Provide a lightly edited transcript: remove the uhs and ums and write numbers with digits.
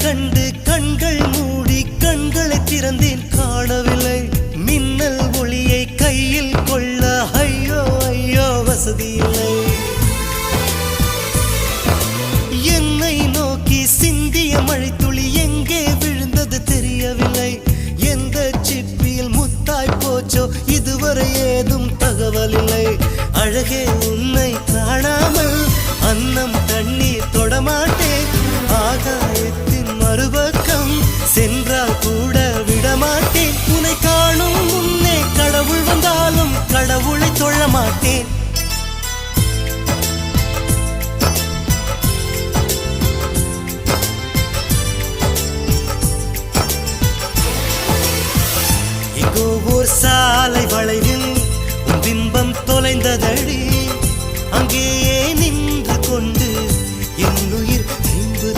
கண்டு கண்கள் மூடி கண்களை திறந்தேன் காணவில்லை மின்னல் ஒளியை கையில் கொள்ள ஐயோ ஐயோ வசதி இல்லை என்னை நோக்கி சிந்திய மழைத்துளி எங்கே விழுந்தது தெரியவில்லை எந்த சிப்பியில் முத்தாய் போச்சோ இதுவரை ஏதும் தகவல் இல்லை அழகே உன்னை காணாமல் அன்னம் தண்ணீர் தொடமாட்டேன் ஆகாயத்தின் மறுபக்கம் சென்றால் கூட விடமாட்டேன் உன்னை காணும் முன்னே கடவுள் வந்தாலும் கடவுளை தொழ மாட்டேன்